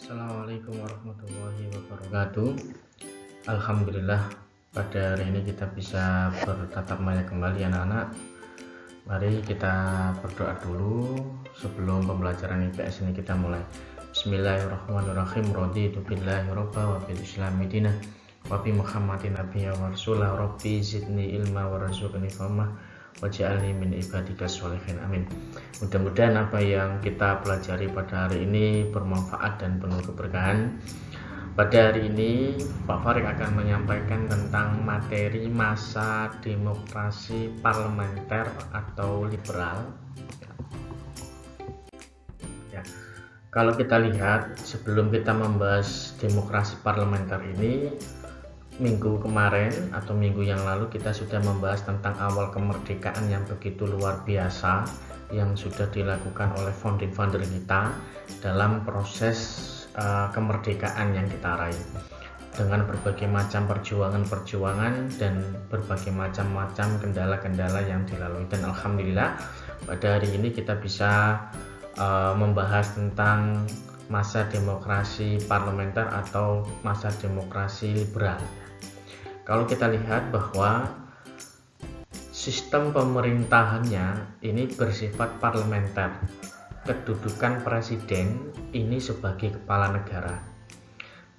Assalamualaikum warahmatullahi wabarakatuh. Alhamdulillah, pada hari ini kita bisa bertatap muka kembali anak-anak. Mari kita berdoa dulu sebelum pembelajaran IPS ini kita mulai. Bismillahirrahmanirrahim. Raditu billahi robba wa bil islami dinah wa bi Muhammadin nabiyya wa rasulah. Rabbi zidni ilma wa razuqni fahma waj'alni min ibadikas sholihin, amin. Mudah-mudahan apa yang kita pelajari pada hari ini bermanfaat dan penuh keberkahan. Pada hari ini Pak Farid akan menyampaikan tentang materi masa demokrasi parlementer atau liberal. Ya. Kalau kita lihat, sebelum kita membahas demokrasi parlementer ini, minggu kemarin atau minggu yang lalu kita sudah membahas tentang awal kemerdekaan yang begitu luar biasa yang sudah dilakukan oleh founder kita dalam proses kemerdekaan yang kita raih dengan berbagai macam perjuangan dan berbagai macam kendala-kendala yang dilalui, dan alhamdulillah pada hari ini kita bisa membahas tentang masa demokrasi parlementer atau masa demokrasi liberal. Kalau kita lihat bahwa sistem pemerintahannya ini bersifat parlementer, kedudukan presiden ini sebagai kepala negara.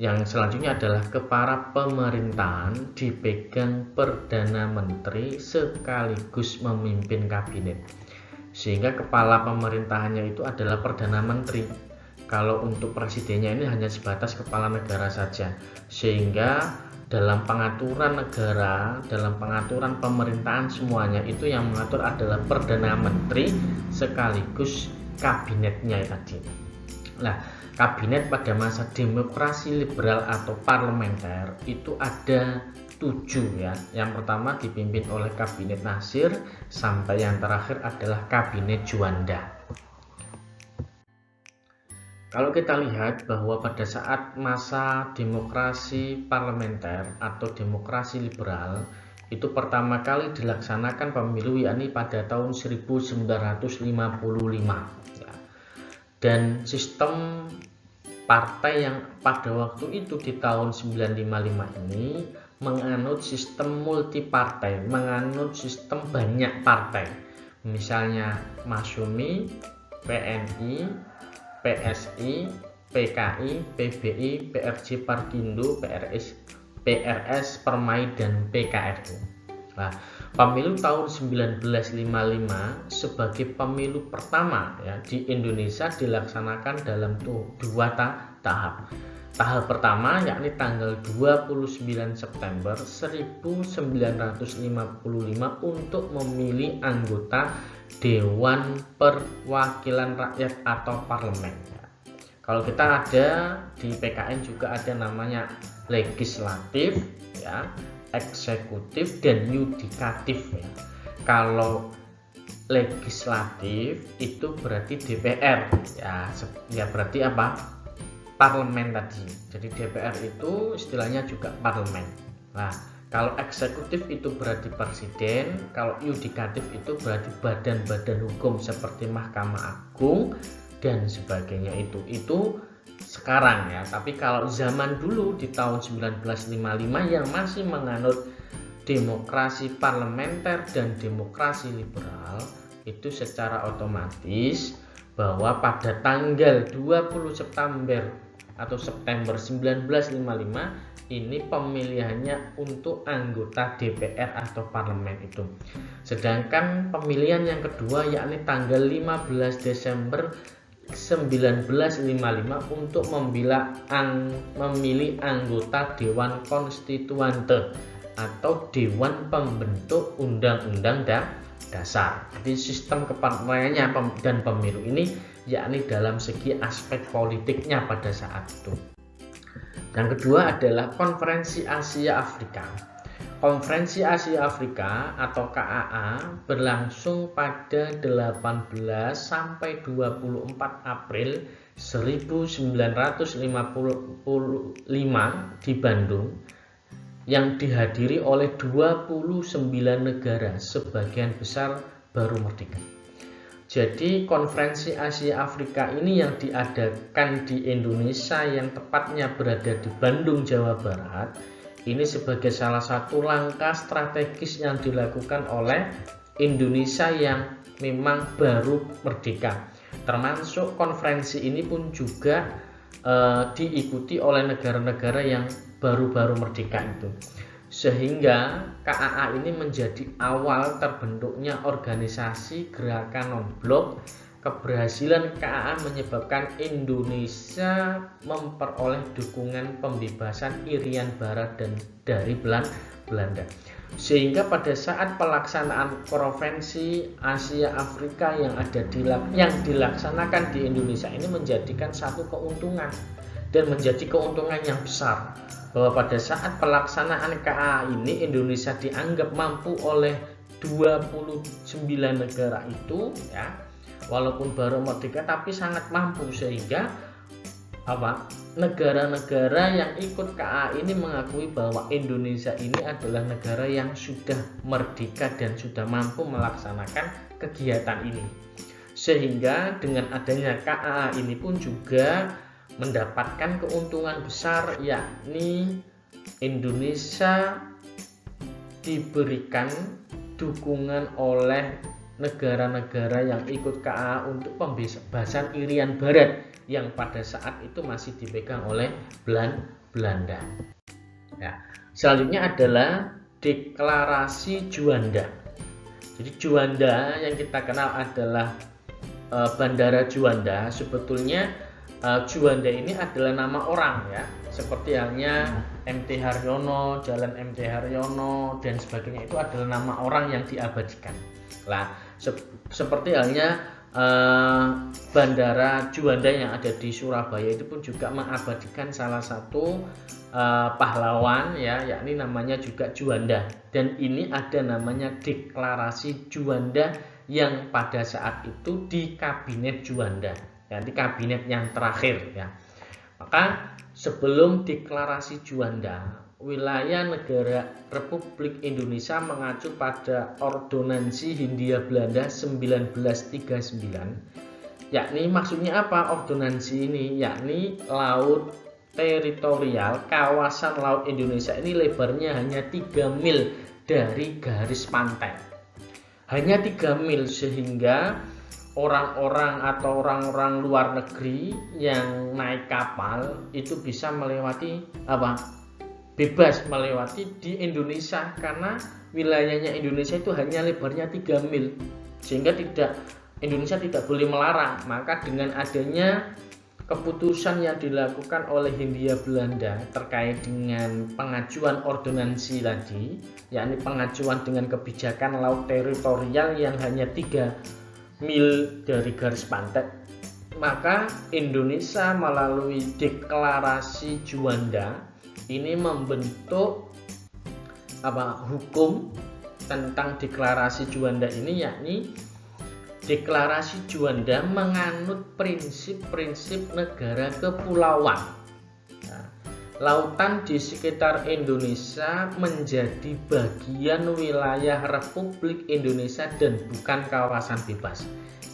Yang selanjutnya adalah kepala pemerintahan dipegang Perdana Menteri sekaligus memimpin kabinet, sehingga kepala pemerintahannya itu adalah Perdana Menteri. Kalau untuk presidennya ini hanya sebatas kepala negara saja, sehingga dalam pengaturan negara, dalam pengaturan pemerintahan semuanya itu yang mengatur adalah Perdana Menteri sekaligus kabinetnya tadi. Nah, kabinet pada masa demokrasi liberal atau parlementer itu ada 7 ya. Yang pertama dipimpin oleh kabinet Nasir, sampai yang terakhir adalah kabinet Juanda. Kalau kita lihat bahwa pada saat masa demokrasi parlementer atau demokrasi liberal itu pertama kali dilaksanakan pemilu yakni pada tahun 1955 ya. Dan sistem partai yang pada waktu itu di tahun 1955 ini menganut sistem multipartai, menganut sistem banyak partai, misalnya Masyumi, PNI, PSI, PKI, PBI, PRJ Parkindo, PRS Permai, dan PKRI. Nah, pemilu tahun 1955 sebagai pemilu pertama ya di Indonesia dilaksanakan dalam 2 tahap. Tahap pertama yakni tanggal 29 September 1955 untuk memilih anggota Dewan Perwakilan Rakyat atau parlemen. Kalau kita ada di PKN juga ada namanya legislatif ya, eksekutif, dan yudikatif ya. Kalau legislatif itu berarti DPR ya, berarti apa? Parlemen tadi. Jadi DPR itu istilahnya juga parlemen. Nah, kalau eksekutif itu berarti presiden, kalau yudikatif itu berarti badan-badan hukum seperti Mahkamah Agung dan sebagainya itu sekarang ya. Tapi kalau zaman dulu di tahun 1955 yang masih menganut demokrasi parlementer dan demokrasi liberal itu secara otomatis bahwa pada tanggal 20 September 1955 ini pemilihannya untuk anggota DPR atau parlemen itu. Sedangkan pemilihan yang kedua yakni tanggal 15 Desember 1955 untuk memilih anggota Dewan Konstituante atau Dewan Pembentuk Undang-Undang Dasar. Jadi sistem kepartaiannya dan pemilu ini yakni dalam segi aspek politiknya pada saat itu. Yang kedua adalah Konferensi Asia Afrika. Konferensi Asia Afrika atau KAA berlangsung pada 18 sampai 24 April 1955 di Bandung, yang dihadiri oleh 29 negara, sebagian besar baru merdeka. Jadi konferensi Asia Afrika ini yang diadakan di Indonesia yang tepatnya berada di Bandung, Jawa Barat, ini sebagai salah satu langkah strategis yang dilakukan oleh Indonesia yang memang baru merdeka. Termasuk konferensi ini pun juga diikuti oleh negara-negara yang baru-baru merdeka itu. Sehingga KAA ini menjadi awal terbentuknya organisasi gerakan non-blok. Keberhasilan KAA menyebabkan Indonesia memperoleh dukungan pembebasan Irian Barat dan dari Belanda. Sehingga pada saat pelaksanaan konferensi Asia Afrika yang dilaksanakan di Indonesia ini menjadikan satu keuntungan dan menjadi keuntungan yang besar, bahwa pada saat pelaksanaan KAA ini Indonesia dianggap mampu oleh 29 negara itu, ya, walaupun baru merdeka tapi sangat mampu, sehingga negara-negara yang ikut KAA ini mengakui bahwa Indonesia ini adalah negara yang sudah merdeka dan sudah mampu melaksanakan kegiatan ini. Sehingga dengan adanya KAA ini pun juga mendapatkan keuntungan besar, yakni Indonesia diberikan dukungan oleh negara-negara yang ikut KAA untuk pembebasan Irian Barat yang pada saat itu masih dipegang oleh Belanda. Ya, selanjutnya adalah deklarasi Juanda. Jadi Juanda yang kita kenal adalah Bandara Juanda. Sebetulnya Juanda ini adalah nama orang, ya, seperti halnya MT Haryono, Jalan MT Haryono dan sebagainya, itu adalah nama orang yang diabadikan. Lah, seperti halnya Bandara Juanda yang ada di Surabaya itu pun juga mengabadikan salah satu pahlawan, ya, yakni namanya juga Juanda. Dan ini ada namanya deklarasi Juanda yang pada saat itu di kabinet Juanda, ya, di kabinet yang terakhir, ya. Maka sebelum deklarasi Juanda, wilayah negara Republik Indonesia mengacu pada Ordonansi Hindia Belanda 1939. Yakni maksudnya apa ordonansi ini? Yakni laut teritorial, kawasan laut Indonesia ini lebarnya hanya 3 mil dari garis pantai. Hanya 3 mil, sehingga orang-orang atau orang-orang luar negeri yang naik kapal itu bisa melewati bebas melewati di Indonesia, karena wilayahnya Indonesia itu hanya lebarnya 3 mil, sehingga Indonesia tidak boleh melarang. Maka dengan adanya keputusan yang dilakukan oleh Hindia Belanda terkait dengan pengajuan ordonansi tadi, yakni pengajuan dengan kebijakan laut teritorial yang hanya 3 mil dari garis pantai, maka Indonesia melalui deklarasi Juanda ini membentuk hukum tentang deklarasi Juanda ini, yakni deklarasi Juanda menganut prinsip-prinsip negara kepulauan. Nah, lautan di sekitar Indonesia menjadi bagian wilayah Republik Indonesia dan bukan kawasan bebas.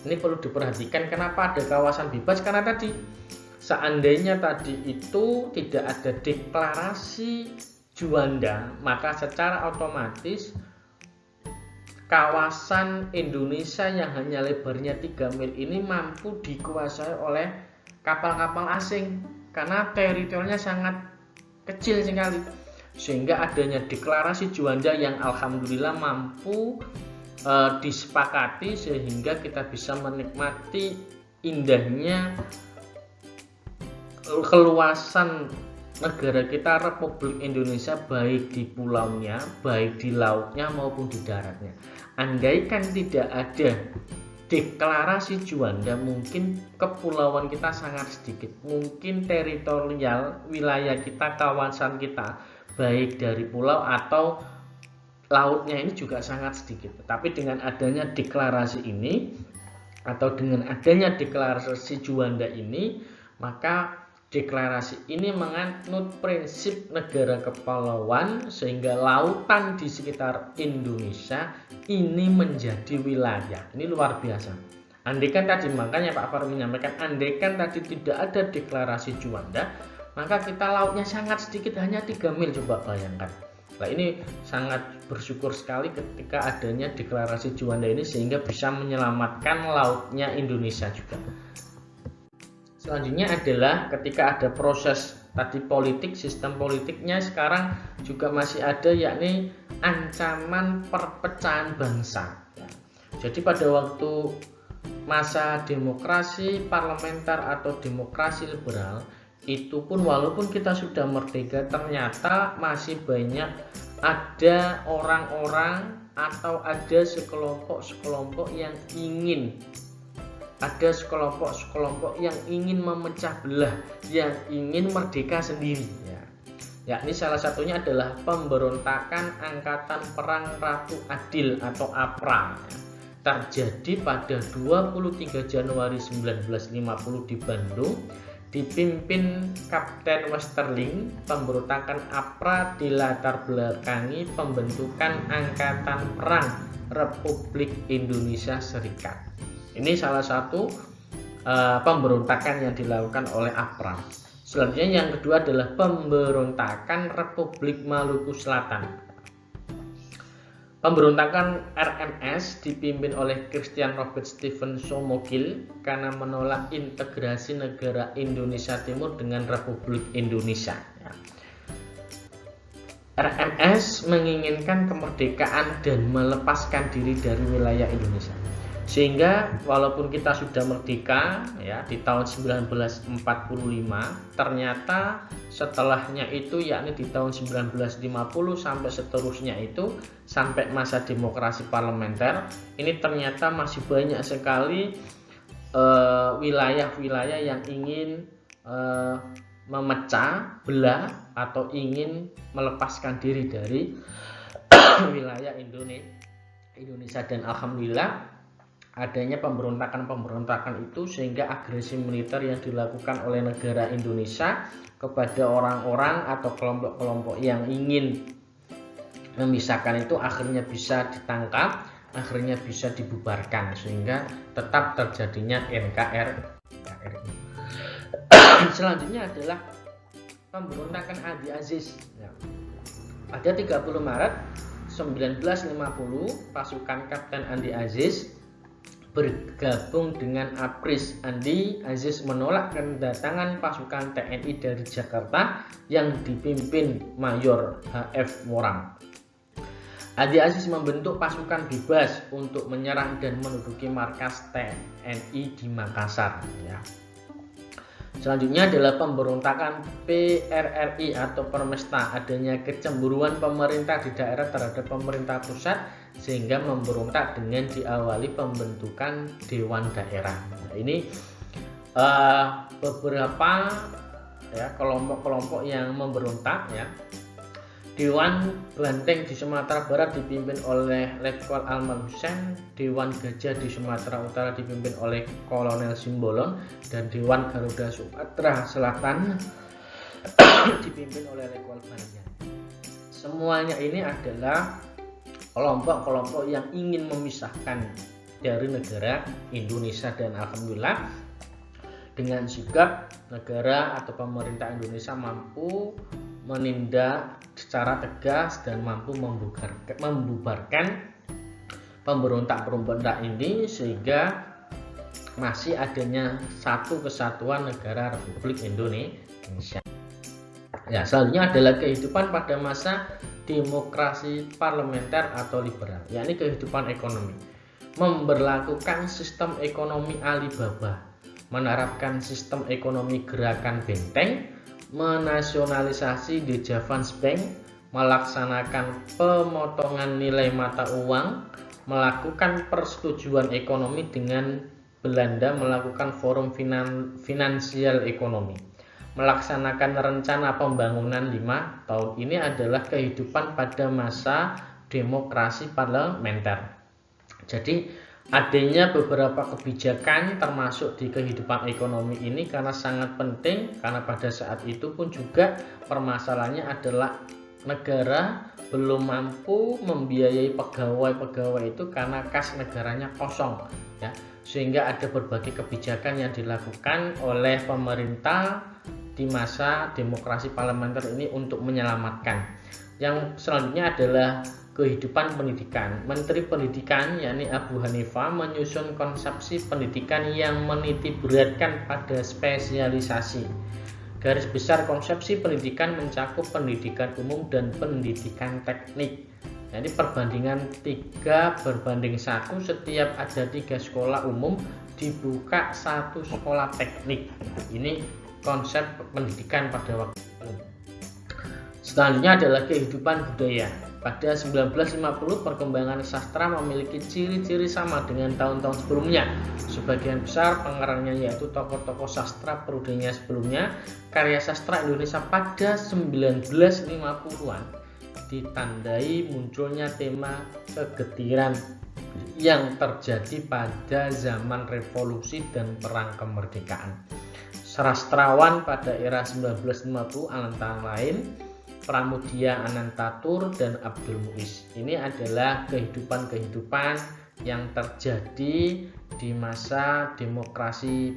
Ini perlu diperhatikan, kenapa ada kawasan bebas? Karena tadi seandainya tadi itu tidak ada deklarasi Juanda, maka secara otomatis kawasan Indonesia yang hanya lebarnya 3 mil ini mampu dikuasai oleh kapal-kapal asing karena teritorinya sangat kecil sekali. Sehingga adanya deklarasi Juanda yang alhamdulillah mampu disepakati, sehingga kita bisa menikmati indahnya keluasan negara kita Republik Indonesia, baik di pulaunya, baik di lautnya maupun di daratnya. Andaikan tidak ada deklarasi Juanda, mungkin kepulauan kita sangat sedikit, mungkin teritorial wilayah kita, kawasan kita baik dari pulau atau lautnya ini juga sangat sedikit. Tapi dengan adanya deklarasi ini atau dengan adanya deklarasi Juanda ini, maka deklarasi ini menganut prinsip negara kepulauan, sehingga lautan di sekitar Indonesia ini menjadi wilayah. Ini luar biasa. Andaikan tadi, makanya Pak Farouk menyampaikan, andaikan tadi tidak ada deklarasi Juanda, maka kita lautnya sangat sedikit, hanya 3 mil, coba bayangkan. Nah, ini sangat bersyukur sekali ketika adanya deklarasi Juanda ini, sehingga bisa menyelamatkan lautnya Indonesia juga. Selanjutnya adalah ketika ada proses tadi politik, sistem politiknya sekarang juga masih ada, yakni ancaman perpecahan bangsa. Jadi pada waktu masa demokrasi parlementer atau demokrasi liberal itu pun, walaupun kita sudah merdeka, ternyata masih banyak ada orang-orang atau ada sekelompok-sekelompok yang ingin, ada sekelompok-sekelompok yang ingin memecah belah, yang ingin merdeka sendiri, yakni salah satunya adalah pemberontakan Angkatan Perang Ratu Adil atau APRA, terjadi pada 23 Januari 1950 di Bandung, dipimpin Kapten Westerling. Pemberontakan APRA dilatar belakangi pembentukan Angkatan Perang Republik Indonesia Serikat. Ini salah satu pemberontakan yang dilakukan oleh APRA. Selanjutnya yang kedua adalah pemberontakan Republik Maluku Selatan. Pemberontakan RMS dipimpin oleh Christian Robert Stephen Somogil karena menolak integrasi negara Indonesia Timur dengan Republik Indonesia. RMS menginginkan kemerdekaan dan melepaskan diri dari wilayah Indonesia. Sehingga walaupun kita sudah merdeka di tahun 1945, ternyata setelahnya itu, yakni di tahun 1950 sampai seterusnya itu, sampai masa demokrasi parlementer ini, ternyata masih banyak sekali wilayah-wilayah yang ingin memecah belah atau ingin melepaskan diri dari wilayah Indonesia. Dan alhamdulillah adanya pemberontakan itu, sehingga agresi militer yang dilakukan oleh negara Indonesia kepada orang-orang atau kelompok-kelompok yang ingin memisahkan itu akhirnya bisa ditangkap, akhirnya bisa dibubarkan, sehingga tetap terjadinya NKRI. Selanjutnya adalah pemberontakan Andi Aziz. Pada 30 Maret 1950 pasukan Kapten Andi Aziz bergabung dengan APRIS. Andi Aziz menolak kedatangan pasukan TNI dari Jakarta yang dipimpin Mayor H.F. Worang. Andi Aziz membentuk pasukan bebas untuk menyerang dan menduduki markas TNI di Makassar. Selanjutnya adalah pemberontakan PRRI atau Permesta. Adanya kecemburuan pemerintah di daerah terhadap pemerintah pusat, sehingga memberontak dengan diawali pembentukan Dewan Daerah. Ini beberapa kelompok-kelompok yang memberontak. Dewan Banteng di Sumatera Barat dipimpin oleh Letkol Alman Hussein, Dewan Gajah di Sumatera Utara dipimpin oleh Kolonel Simbolon, dan Dewan Garuda Sumatera Selatan dipimpin oleh Letkol Banjar. Semuanya ini adalah kelompok-kelompok yang ingin memisahkan dari negara Indonesia, dan alhamdulillah dengan sigap negara atau pemerintah Indonesia mampu menindak secara tegas dan mampu membubarkan pemberontak-pemberontak ini, sehingga masih adanya satu kesatuan negara Republik Indonesia. Selanjutnya adalah kehidupan pada masa demokrasi parlementer atau liberal, yakni kehidupan ekonomi. Memberlakukan sistem ekonomi Alibaba, menerapkan sistem ekonomi gerakan benteng, menasionalisasi The Javans Bank, melaksanakan pemotongan nilai mata uang, melakukan persetujuan ekonomi dengan Belanda, melakukan forum finansial ekonomi, melaksanakan rencana pembangunan 5 tahun. Ini adalah kehidupan pada masa demokrasi parlementer. Jadi adanya beberapa kebijakan termasuk di kehidupan ekonomi ini karena sangat penting, karena pada saat itu pun juga permasalahannya adalah negara belum mampu membiayai pegawai-pegawai itu karena kas negaranya kosong. sehingga ada berbagai kebijakan yang dilakukan oleh pemerintah di masa demokrasi parlementer ini untuk menyelamatkan. Yang selanjutnya adalah kehidupan pendidikan. Menteri Pendidikan yakni Abu Hanifah menyusun konsepsi pendidikan yang menitik beratkan pada spesialisasi. Garis besar konsepsi pendidikan mencakup pendidikan umum dan pendidikan teknik. Jadi perbandingan 3:1, setiap ada 3 sekolah umum dibuka 1 sekolah teknik. Ini konsep pendidikan pada waktu itu. Selanjutnya adalah kehidupan budaya. Pada 1950 perkembangan sastra memiliki ciri-ciri sama dengan tahun-tahun sebelumnya. Sebagian besar pengarangnya yaitu tokoh-tokoh sastra periodenya sebelumnya. Karya sastra Indonesia pada 1950-an ditandai munculnya tema kegetiran yang terjadi pada zaman revolusi dan perang kemerdekaan. Sastrawan pada era 1950 antara lain Pramudia Anantatur dan Abdul Muiz. Ini adalah kehidupan-kehidupan yang terjadi di masa demokrasi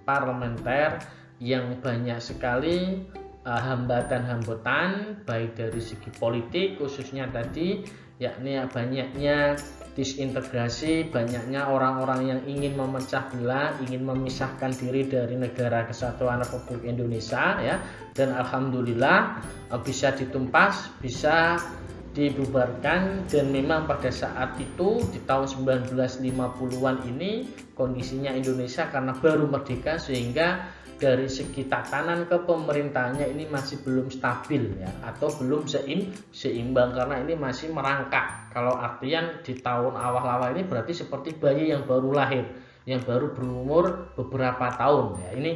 parlementer yang banyak sekali hambatan-hambatan baik dari segi politik khususnya tadi, yakni banyaknya disintegrasi, banyaknya orang-orang yang ingin memecah belah, ingin memisahkan diri dari negara kesatuan Republik Indonesia ya, dan alhamdulillah bisa ditumpas, bisa dibubarkan. Dan memang pada saat itu di tahun 1950-an ini kondisinya Indonesia karena baru merdeka, sehingga dari segi tatanan kepemerintahannya ini masih belum stabil ya, atau belum seimbang karena ini masih merangkak. Kalau artian di tahun awal-awal ini berarti seperti bayi yang baru lahir, yang baru berumur beberapa tahun ya. Ini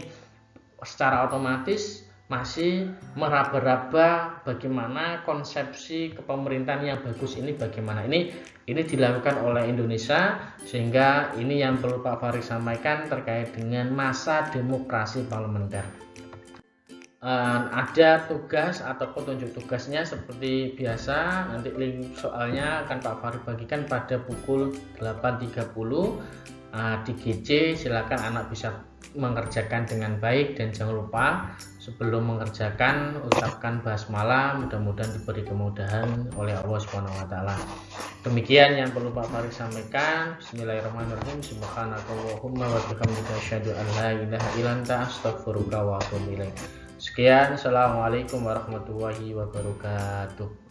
secara otomatis masih meraba-raba bagaimana konsepsi kepemerintahan yang bagus ini bagaimana. Ini dilakukan oleh Indonesia, sehingga ini yang perlu Pak Farid sampaikan terkait dengan masa demokrasi parlementer. Ada tugas atau petunjuk tugasnya seperti biasa, nanti link soalnya akan Pak Farid bagikan pada pukul 8.30 di GC. Silakan anak bisa mengerjakan dengan baik, dan jangan lupa sebelum mengerjakan ucapkan basmalah, mudah-mudahan diberi kemudahan oleh Allah Subhanahu wa taala. Demikian yang perlu Pak Farid sampaikan. Bismillahirrahmanirrahim. Subhanakallahumma wa bihamdika asyhadu an la ilaha illa anta astaghfiruka wa atubu ilaik. Sekian, assalamualaikum warahmatullahi wabarakatuh.